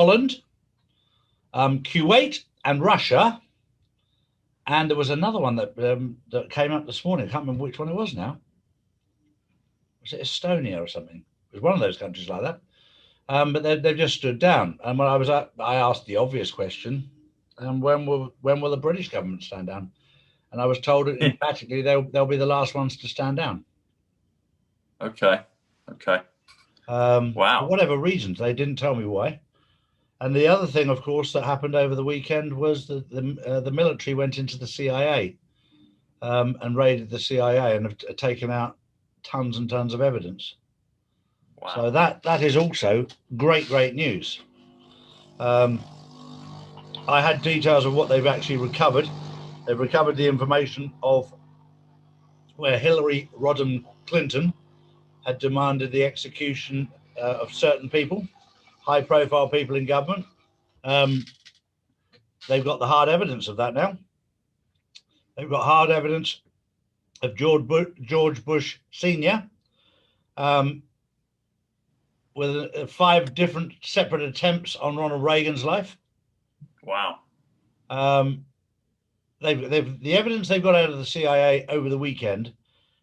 Holland, Kuwait, and Russia. And there was another one that came up this morning. I can't remember which one it was now. Was it Estonia or something? It was one of those countries like that. But they've just stood down. And when I was up, I asked the obvious question: when will the British government stand down? And I was told emphatically they'll be the last ones to stand down. Okay. Wow. For whatever reasons, they didn't tell me why. And the other thing, of course, that happened over the weekend was that the military went into the CIA and raided the CIA and have taken out tons and tons of evidence. Wow. So that is also great news. I had details of what they've actually recovered. They've recovered the information of where Hillary Rodham Clinton had demanded the execution of certain people, high-profile people in government. They've got the hard evidence of that now. They've got hard evidence of George Bush Sr. With 5 different separate attempts on Ronald Reagan's life. Wow. The evidence they've got out of the CIA over the weekend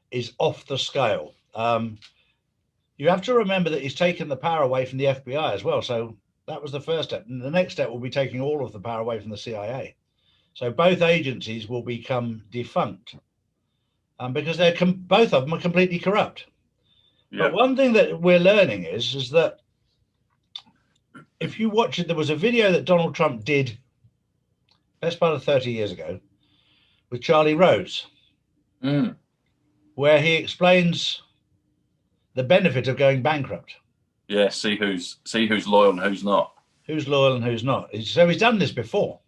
is off the scale. You have to remember that he's taken the power away from the FBI as well. So that was the first step. And the next step will be taking all of the power away from the CIA. So both agencies will become defunct because both of them are completely corrupt. Yeah. But one thing that we're learning is that if you watch it, there was a video that Donald Trump did best part of 30 years ago with Charlie Rose, where he explains the benefit of going bankrupt. Yeah, see who's loyal and who's not. Who's loyal and who's not. So he's done this before.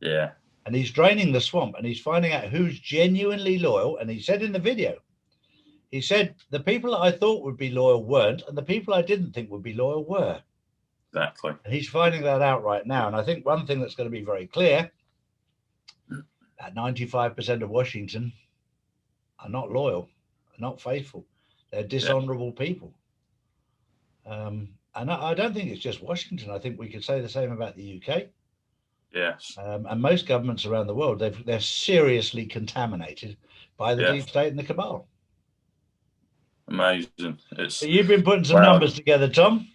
Yeah. And he's draining the swamp and he's finding out who's genuinely loyal. And he said in the video, he said, the people that I thought would be loyal weren't, and the people I didn't think would be loyal were. Exactly. And he's finding that out right now. And I think one thing that's going to be very clear, that 95% of Washington are not loyal, are not faithful. They're dishonorable people. And I don't think it's just Washington. I think we could say the same about the UK. Yes. And most governments around the world, they're seriously contaminated by the deep state and the cabal. Amazing. So you've been putting some numbers together, Tom.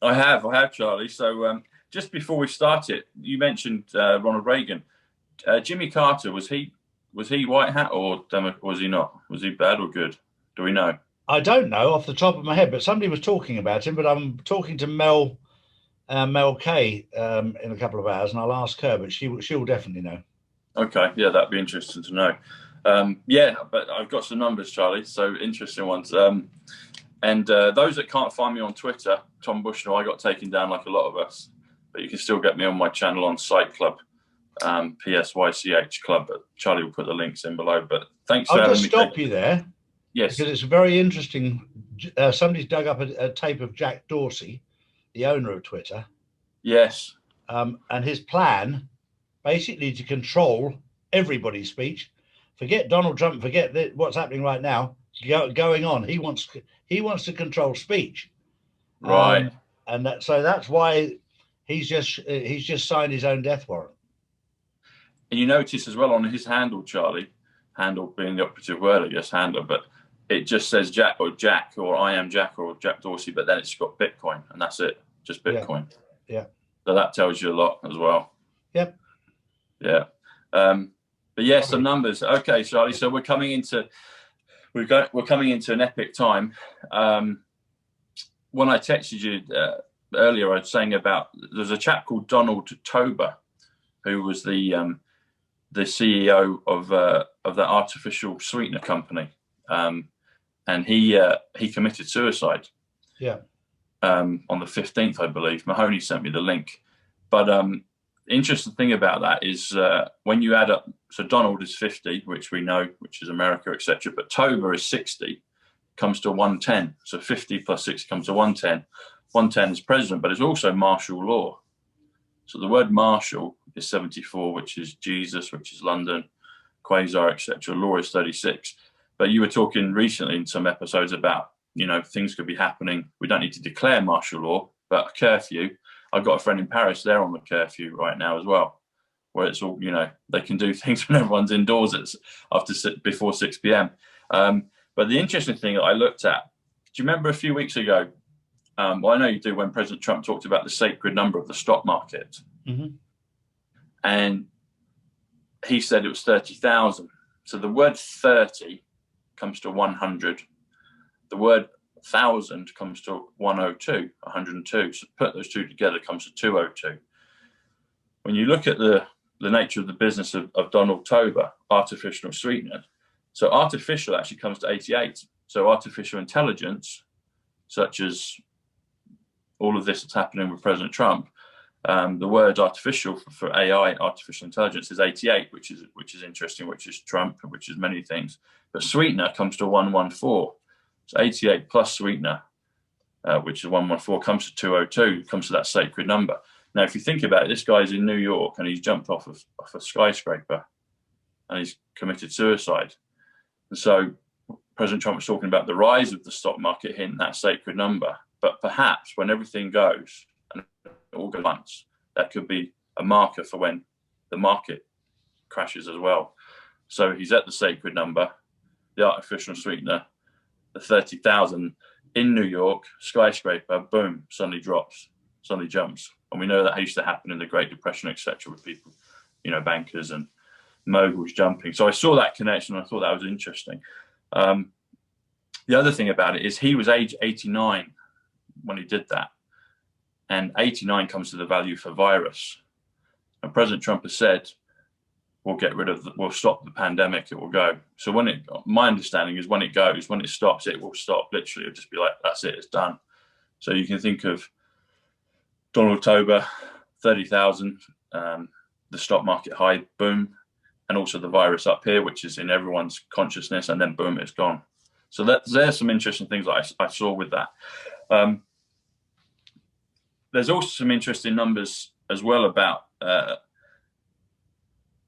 I have, Charlie. So just before we started, you mentioned Ronald Reagan. Jimmy Carter, was he white hat or was he not? Was he bad or good? Do we know? I don't know off the top of my head, but somebody was talking about him. But I'm talking to Mel Kay in a couple of hours, and I'll ask her. But she'll definitely know. Okay, yeah, that'd be interesting to know. Yeah, but I've got some numbers, Charlie. So interesting ones. And those that can't find me on Twitter, Tom Bushnell, I got taken down like a lot of us. But you can still get me on my channel on Site Club, PSYCH Club. But Charlie will put the links in below. But thanks for having me. I'll just stop you there. Yes. Because it's very interesting. Somebody's dug up a tape of Jack Dorsey, the owner of Twitter. Yes. And his plan, basically to control everybody's speech. Forget Donald Trump, forget what's happening right now, going on. He wants to control speech. Right. And that's why he's just signed his own death warrant. And you notice as well on his handle, Charlie, handle being the operative word, I guess, handle, but it just says Jack or I am Jack or Jack Dorsey, but then it's got Bitcoin and that's it. Just Bitcoin. Yeah. So that tells you a lot as well. Yep. Yeah. But yeah, some numbers. Okay, Charlie. So we're coming into an epic time. When I texted you earlier, I was saying about there's a chap called Donald Tober, who was the CEO of that artificial sweetener company, and he committed suicide. Yeah. On the 15th, I believe. Mahoney sent me the link, but interesting thing about that is when you add up, so Donald is 50, which we know, which is America, etc. But Tober is 60, comes to 110. So 50 plus 60 comes to 110. 110 is president, but it's also martial law. So the word martial is 74, which is Jesus, which is London, Quasar, etc. Law is 36. But you were talking recently in some episodes about, things could be happening. We don't need to declare martial law, but a curfew. I've got a friend in Paris, they're on the curfew right now as well, where it's all, they can do things when everyone's indoors before 6 p.m. But the interesting thing that I looked at, do you remember a few weeks ago? Well, I know you do, when President Trump talked about the sacred number of the stock market. Mm-hmm. And he said it was 30,000. So the word 30 comes to 100. The word 1,000 comes to 102, 102. So put those two together comes to 202. When you look at the nature of the business of Donald Tober, artificial sweetener, so artificial actually comes to 88. So artificial intelligence, such as all of this that's happening with President Trump, the word artificial for AI, artificial intelligence, is 88, which is interesting, which is Trump, which is many things. But sweetener comes to 114. So 88 plus sweetener, which is 114, comes to 202, comes to that sacred number. Now, if you think about it, this guy's in New York and he's jumped off a skyscraper and he's committed suicide. And so President Trump was talking about the rise of the stock market hitting that sacred number. But perhaps when everything goes and it all goes once, that could be a marker for when the market crashes as well. So he's at the sacred number, the artificial sweetener, the 30,000 in New York, skyscraper, boom, suddenly drops, suddenly jumps. And we know that used to happen in the Great Depression, etc., with people, bankers and moguls jumping. So I saw that connection and I thought that was interesting. The other thing about it is he was age 89 when he did that. And 89 comes to the value for virus. And President Trump has said, we'll stop the pandemic, it will go. So my understanding is when it stops, it will stop. Literally, it'll just be like, that's it, it's done. So you can think of Donald Tober, 30,000, the stock market high, boom, and also the virus up here, which is in everyone's consciousness, and then boom, it's gone. So there's some interesting things that I saw with that. There's also some interesting numbers as well about the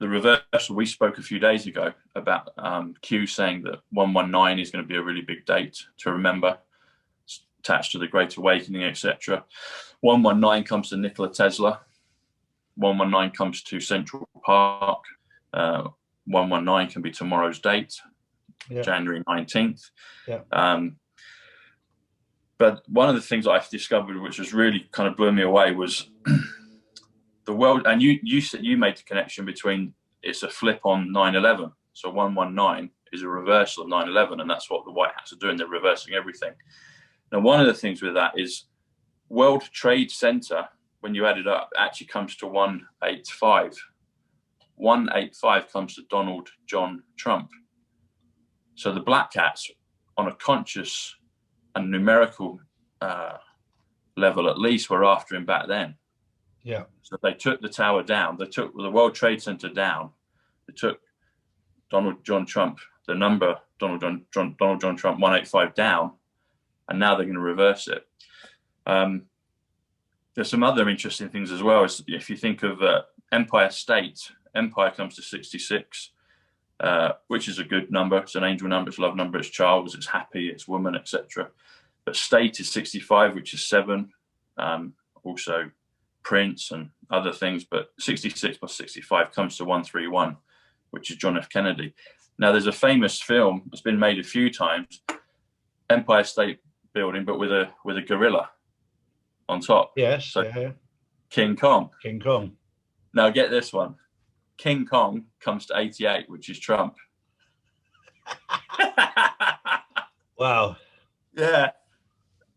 reversal. We spoke a few days ago about Q saying that 119 is going to be a really big date to remember. It's attached to the Great Awakening, etc. 119 comes to Nikola Tesla. 119 comes to Central Park. 119 can be tomorrow's date, January 19th. Yeah. But one of the things I've discovered, which was really kind of blew me away, was the world. And you said you made the connection between it's a flip on 9/11. So 119 is a reversal of 9/11, and that's what the White Hats are doing. They're reversing everything. Now, one of the things with that is World Trade Center, when you add it up, actually comes to 185. 185 comes to Donald John Trump. So the Black Hats, on a conscious and numerical level at least, were after him back then. Yeah. So they took the tower down. They took the World Trade Center down. They took Donald John Trump, the number Donald John Trump 185 down, and now they're going to reverse it. There's some other interesting things as well. If you think of Empire State, Empire comes to 66, which is a good number. It's an angel number. It's a love number. It's child. It's happy. It's woman, etc. But State is 65, which is 7. Also Prince and other things. But 66 plus 65 comes to 131, which is John F. Kennedy. Now, there's a famous film that's been made a few times, Empire State Building, but with a gorilla on top. Yes. So yeah. King Kong. King Kong. Now get this one. King Kong comes to 88, which is Trump. Wow. Yeah.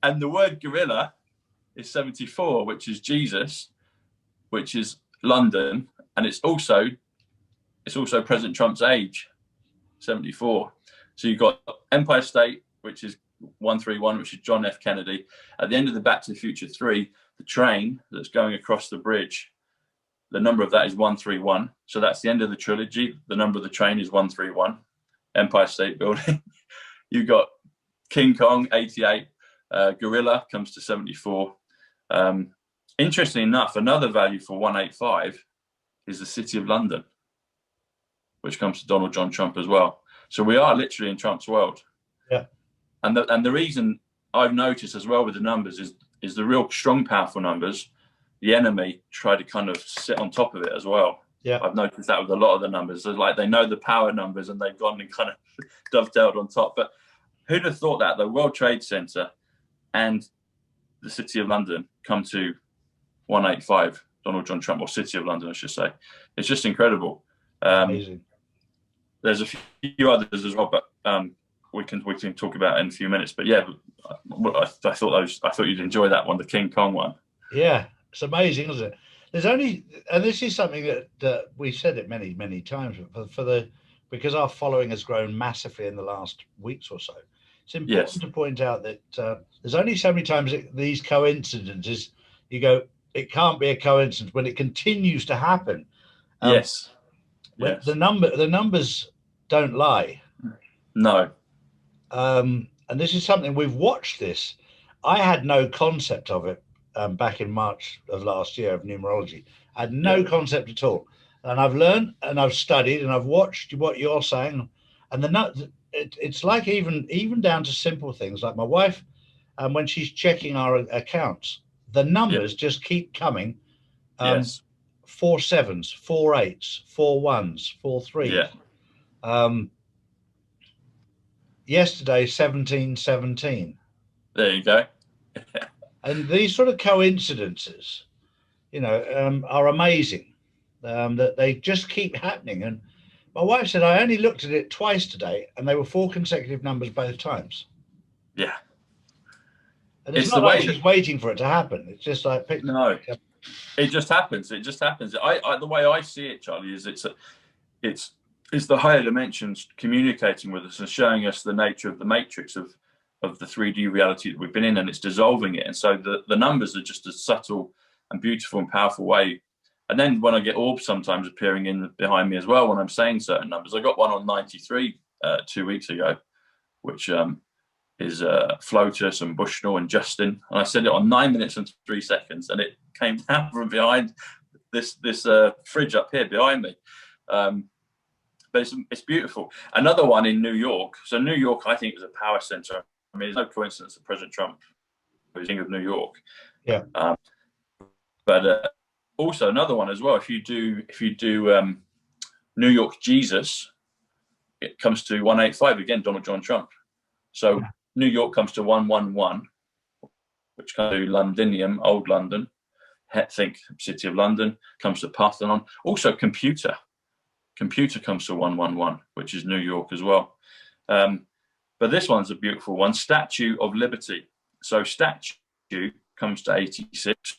And the word gorilla is 74, which is Jesus, which is London, and it's also President Trump's age, 74. So you've got Empire State, which is 131, which is John F. Kennedy. At the end of the Back to the Future 3, the train that's going across the bridge, the number of that is 131. So that's the end of the trilogy. The number of the train is 131. Empire State Building. You've got King Kong, 88. Gorilla comes to 74. Interestingly enough, another value for 185 is the City of London, which comes to Donald John Trump as well. So we are literally in Trump's world. Yeah. And the reason I've noticed as well with the numbers is the real strong, powerful numbers the enemy try to kind of sit on top of it as well. Yeah, I've noticed that with a lot of the numbers. So like they know the power numbers and they've gone and kind of dovetailed on top. But who'd have thought that the World Trade Center and the City of London come to 185, Donald John Trump, or City of London, I should say. It's just incredible. amazing. There's a few others as well, but we can talk about it in a few minutes. But yeah, I thought you'd enjoy that one, the King Kong one. Yeah, it's amazing, isn't it? There's only, and this is something that we've said it many times, because our following has grown massively in the last weeks or so. It's important to point out that there's only so many times these coincidences, you go, it can't be a coincidence when it continues to happen. Yes. The numbers don't lie. No. And this is something we've watched this. I had no concept of it back in March of last year, of numerology. I had no concept at all. And I've learned and I've studied and I've watched what you're saying. And it's like even down to simple things like my wife, when she's checking our accounts, the numbers just keep coming. 4 7s, 4 8s, 4 1s, 4 3s. Yesterday, 17-17. There you go. And these sort of coincidences, are amazing. That they just keep happening. And my wife said, I only looked at it twice today, and they were 4 consecutive numbers both times. Yeah. And it's not like she's waiting for it to happen. It's just like no. It just happens. It just happens. I the way I see it, Charlie, is it's the higher dimensions communicating with us and showing us the nature of the matrix of the 3D reality that we've been in, and it's dissolving it. And so the numbers are just a subtle and beautiful and powerful way. And then when I get orbs sometimes appearing in behind me as well, when I'm saying certain numbers, I got one on 93 2 weeks ago, which is Flotus and Bushnell and Justin. And I said it on 9 minutes and 3 seconds, and it came down from behind this fridge up here behind me. But it's beautiful. Another one in New York. So New York, I think, is a power center. I mean, it's no coincidence that President Trump was king of New York. Yeah. But also another one as well. If you do New York Jesus, it comes to 185 again. Donald John Trump. So New York comes to 111, which comes to Londinium, Old London. Think City of London, comes to Parthenon. Also Computer comes to 111, which is New York as well. But this one's a beautiful one. Statue of Liberty. So statue comes to 86.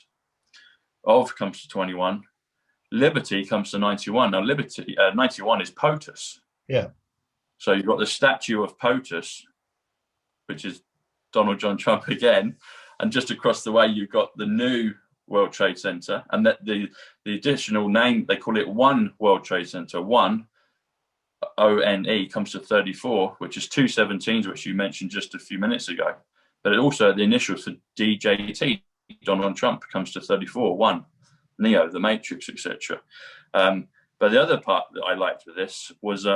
Of comes to 21. Liberty comes to 91. Now Liberty 91 is POTUS. Yeah. So you've got the statue of POTUS, which is Donald John Trump again, and just across the way you've got the new World Trade Center, and that the additional name, they call it One World Trade Center. One, ONE, comes to 34, which is 2 17s, which you mentioned just a few minutes ago. But it also, the initials for DJT, Donald Trump, comes to 34, 1, Neo, the Matrix, etc. But the other part that I liked with this was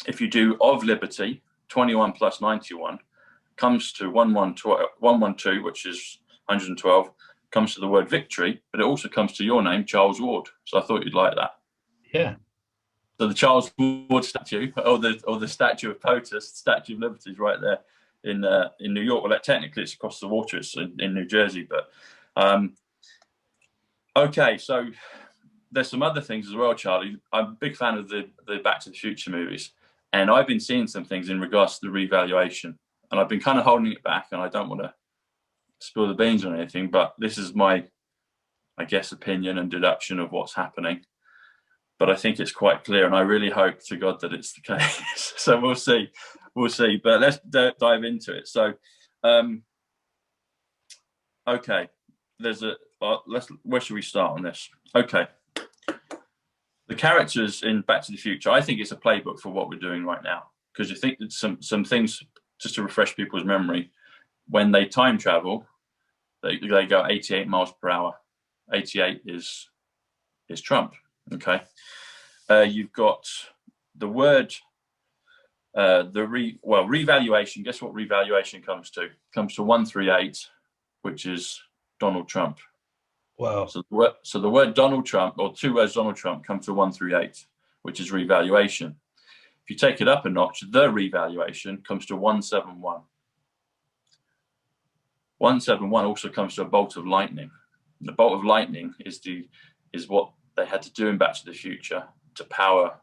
if you do of Liberty, 21 plus 91, comes to 112, which is 112, comes to the word victory, but it also comes to your name, Charles Ward. So I thought you'd like that. Yeah. So the Charles Ward statue, or the statue of POTUS, Statue of Liberty, is right there in New York. Well, technically it's across the water, it's in New Jersey, but okay. So there's some other things as well, Charlie. I'm a big fan of the Back to the Future movies, and I've been seeing some things in regards to the revaluation, and I've been kind of holding it back, and I don't want to spill the beans on anything, but this is my, I guess, opinion and deduction of what's happening. But I think it's quite clear, and I really hope to God that it's the case. So we'll see. But let's dive into it. So, okay, where should we start on this? Okay, the characters in Back to the Future. I think it's a playbook for what we're doing right now, because you think that some things, just to refresh people's memory, when they time travel, they go 88 miles per hour. 88 is Trump. Okay. You've got the word, revaluation. Guess what revaluation comes to? Comes to 138, which is Donald Trump. Wow. So the word Donald Trump, or two words Donald Trump, come to 138, which is revaluation. If you take it up a notch, the revaluation comes to 171. 171 also comes to a bolt of lightning. And the bolt of lightning is what they had to do in Back to the Future to power.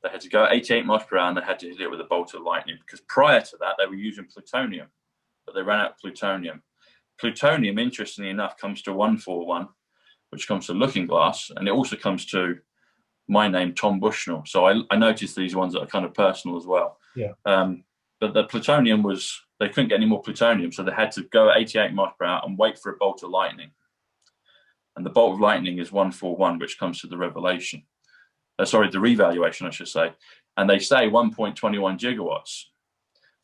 They had to go at 88 miles per hour, and they had to hit it with a bolt of lightning, because prior to that they were using plutonium, but they ran out of plutonium. Plutonium, interestingly enough, comes to 141, which comes to Looking Glass, and it also comes to my name, Tom Bushnell. So I noticed these ones that are kind of personal as well. Yeah. But the plutonium they couldn't get any more plutonium, so they had to go at 88 miles per hour and wait for a bolt of lightning. And the bolt of lightning is 141, which comes to the revelation. The revaluation, I should say. And they say 1.21 gigawatts.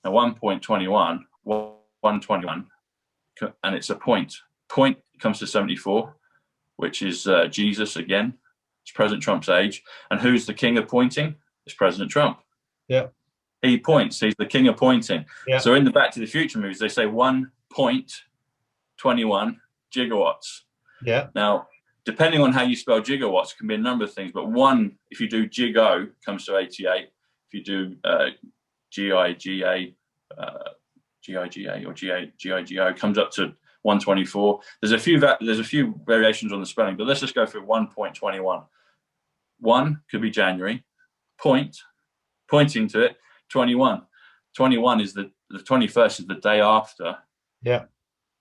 Now, 1.21, 121, and it's a point. Point comes to 74, which is Jesus again. It's President Trump's age. And who's the king of pointing? It's President Trump. Yeah. He points. He's the king of pointing. Yeah. So in the Back to the Future movies, they say 1.21 gigawatts. Yeah. Now, depending on how you spell gigawatts, can be a number of things. But one, if you do gigo, comes to 88. If you do GIGA or GIGO, comes up to 124. There's a few variations on the spelling, but let's just go for 1.21. One could be January. Pointing to it. 21 is the 21st is the day after. Yeah.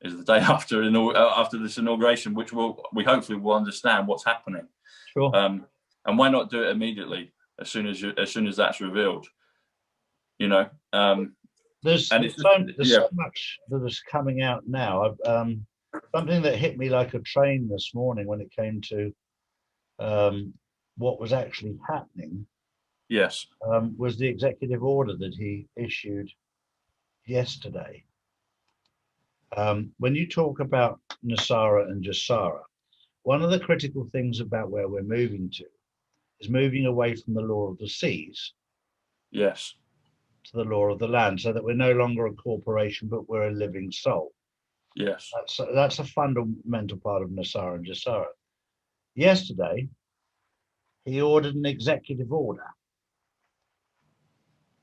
Is the day after this inauguration, which we hopefully will understand what's happening. Sure. And why not do it immediately as soon as that's revealed? There's so much that is coming out now. Something that hit me like a train this morning when it came to what was actually happening. Yes. Was the executive order that he issued yesterday. When you talk about NESARA and GESARA, one of the critical things about where we're moving to is moving away from the law of the seas. Yes. To the law of the land, so that we're no longer a corporation, but we're a living soul. Yes. That's a fundamental part of NESARA and GESARA. Yesterday, he ordered an executive order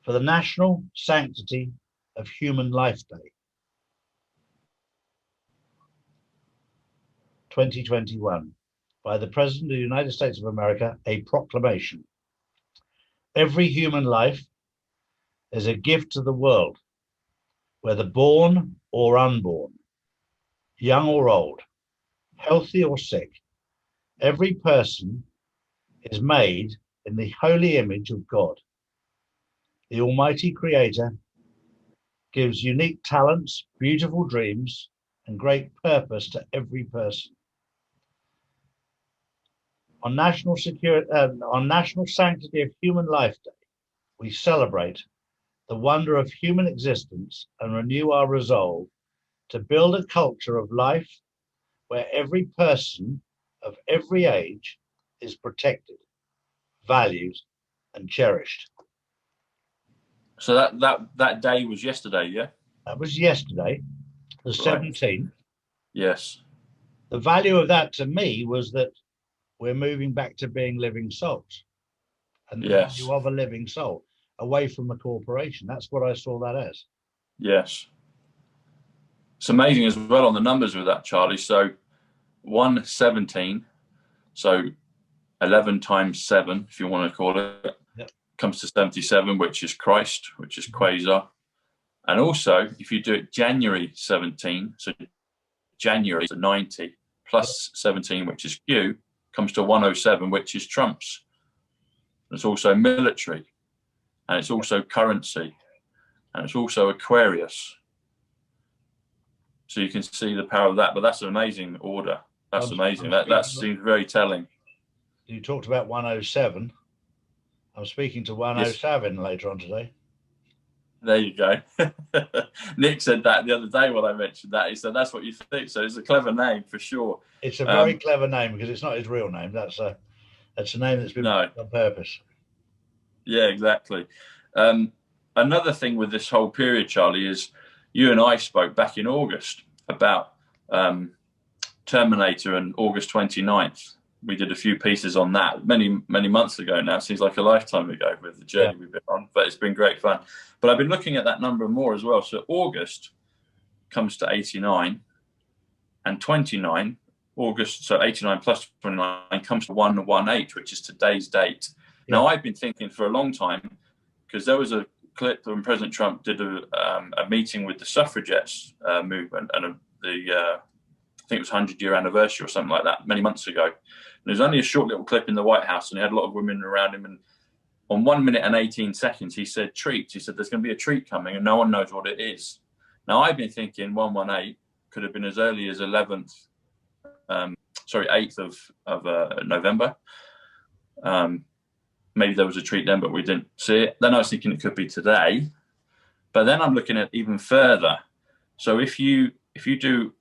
for the National Sanctity of Human Life Day, 2021, by the President of the United States of America, a proclamation. Every human life is a gift to the world, whether born or unborn, young or old, healthy or sick. Every person is made in the holy image of God. The Almighty Creator gives unique talents, beautiful dreams, and great purpose to every person. On National Sanctity of Human Life Day, we celebrate the wonder of human existence and renew our resolve to build a culture of life where every person of every age is protected, valued, and cherished. So that day was yesterday, yeah? That was yesterday, the 17th. Yes. The value of that to me was that we're moving back to being living souls. And the value of a living soul, away from a corporation. That's what I saw that as. Yes. It's amazing as well on the numbers with that, Charlie. So 117, so 11 times 7, if you want to call it, comes to 77, which is Christ, which is Quasar. And also, if you do it January 17, so January is 90, plus 17, which is Q, comes to 107, which is Trump's. It's also military, and it's also currency, and it's also Aquarius. So you can see the power of that. But that's an amazing order. That's amazing. That seems very telling. You talked about 107. I'm speaking to 107 later on today. There you go. Nick said that the other day when I mentioned that. He said, that's what you think. So it's a clever name for sure. It's a very clever name because it's not his real name. That's a name that's been put on purpose. Yeah, exactly. Another thing with this whole period, Charlie, is you and I spoke back in August about Terminator and August 29th. We did a few pieces on that many months ago now. It seems like a lifetime ago with the journey we've been on, but it's been great fun. But I've been looking at that number more as well. So August comes to 89 and 29. August, so 89 plus 29 comes to 118, which is today's date. Yeah. Now, I've been thinking for a long time, because there was a clip when President Trump did a meeting with the suffragettes movement and I think it was 100-year anniversary or something like that many months ago. And there's only a short little clip in the White House, and he had a lot of women around him. And on 1 minute and 18 seconds, he said treats. He said there's going to be a treat coming, and no one knows what it is. Now, I've been thinking 118 could have been as early as 8th of November. Maybe there was a treat then, but we didn't see it. Then I was thinking it could be today. But then I'm looking at even further. So if you do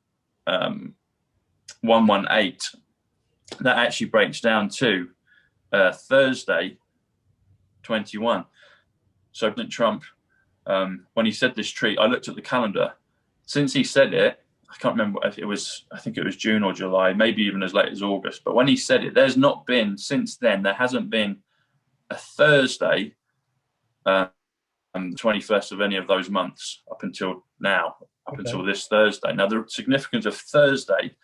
118, that actually breaks down to Thursday 21. So President Trump, when he said this treat, I looked at the calendar. Since he said it, I can't remember if it was, I think it was June or July, maybe even as late as August. But when he said it, there's not been, since then, there hasn't been a Thursday, the 21st of any of those months up until now, until this Thursday. Now, the significance of Thursday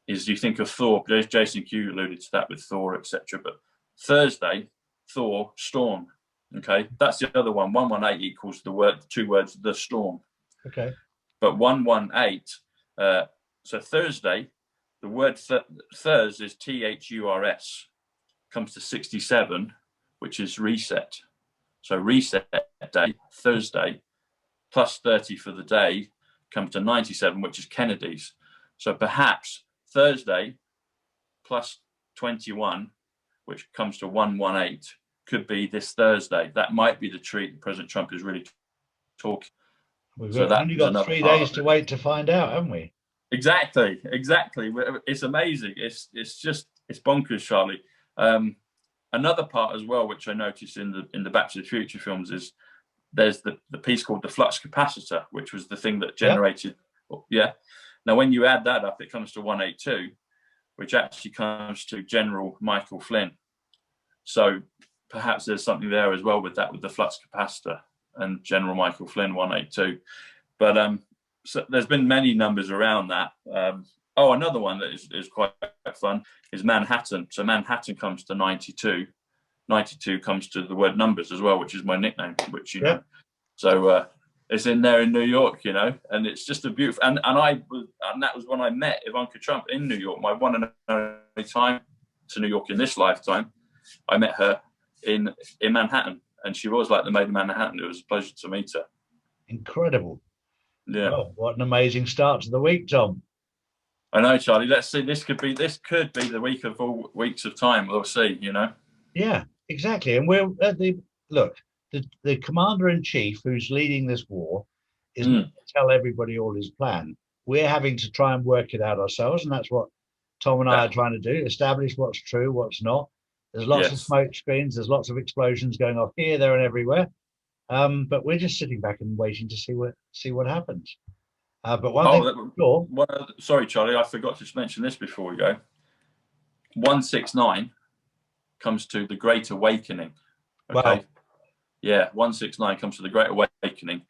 is you think of Thor. Jason Q alluded to that with Thor, etc. But Thursday, Thor, storm. Okay, that's the other one. 118 equals two words, the storm. Okay. But 118, so Thursday, the word Thurs is THURS, comes to 67, which is reset. So reset day, Thursday, plus 30 for the day, comes to 97, which is Kennedy's. So perhaps Thursday plus 21, which comes to 118, could be this Thursday. That might be the treat President Trump is really talking. We've only got 3 days to wait to find out, haven't we? Exactly. It's amazing. It's bonkers, Charlie. Another part as well, which I noticed in the Back to the Future films, is there's the piece called the flux capacitor, which was the thing that generated. Yeah. Now, when you add that up, it comes to 182, which actually comes to General Michael Flynn. So perhaps there's something there as well with that, with the flux capacitor and General Michael Flynn 182. But so there's been many numbers around that. Another one that is quite fun is Manhattan. So Manhattan comes to 92. 92 comes to the word numbers as well, which is my nickname, which you know. So it's in there in New York, you know, and it's just a beautiful. And that was when I met Ivanka Trump in New York. My one and only time to New York in this lifetime. I met her in Manhattan, and she was like the maid of Manhattan. It was a pleasure to meet her. Incredible. Yeah. Oh, what an amazing start to the week, Tom. I know, Charlie. Let's see. This could be the week of all weeks of time. We'll see, you know. Yeah, exactly. And we're at the commander-in-chief who's leading this war isn't going to tell everybody all his plan. We're having to try and work it out ourselves, and that's what Tom and I are trying to do: establish what's true, what's not. There's lots of smoke screens. There's lots of explosions going off here, there, and everywhere. But we're just sitting back and waiting to see what happens. But one thing for sure. Sorry, Charlie, I forgot to mention this before we go. 169 comes to the Great Awakening. Okay. Wow. Yeah, 169 comes to the Great Awakening.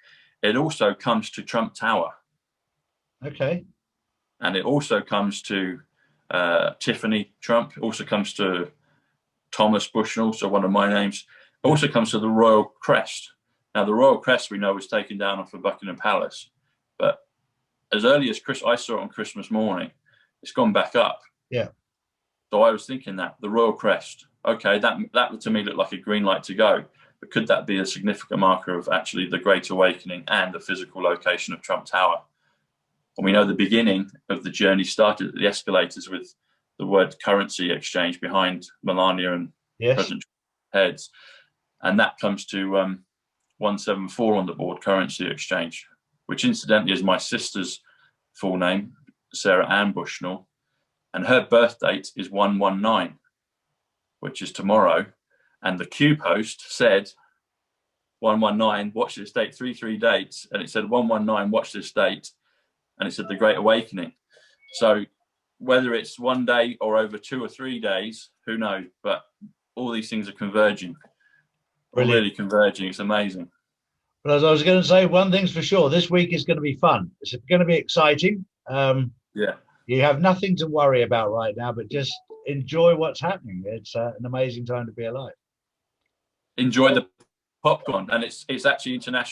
It also comes to Trump Tower. Okay. And it also comes to Tiffany Trump. It also comes to Thomas Bushnell, so one of my names. It also comes to the Royal Crest. Now, the Royal Crest we know was taken down off of Buckingham Palace, but as early as I saw it on Christmas morning, it's gone back up. Yeah. So I was thinking that the Royal Crest, okay, that to me looked like a green light to go, but could that be a significant marker of actually the Great Awakening and the physical location of Trump Tower? And we know the beginning of the journey started at the escalators with the word currency exchange behind Melania and President Trump's heads. And that comes to 174 on the board, currency exchange, which incidentally is my sister's full name, Sarah Ann Bushnell. And her birth date is 119, which is tomorrow. And the Q post said 119, watch this date, 33 dates. And it said 119, watch this date. And it said the Great Awakening. So whether it's one day or over 2 or 3 days, who knows? But all these things are converging. Brilliant. Really converging. It's amazing. But as I was going to say, one thing's for sure, this week is going to be fun. It's going to be exciting. Yeah. You have nothing to worry about right now, but just enjoy what's happening. It's an amazing time to be alive. Enjoy the popcorn, and it's actually international.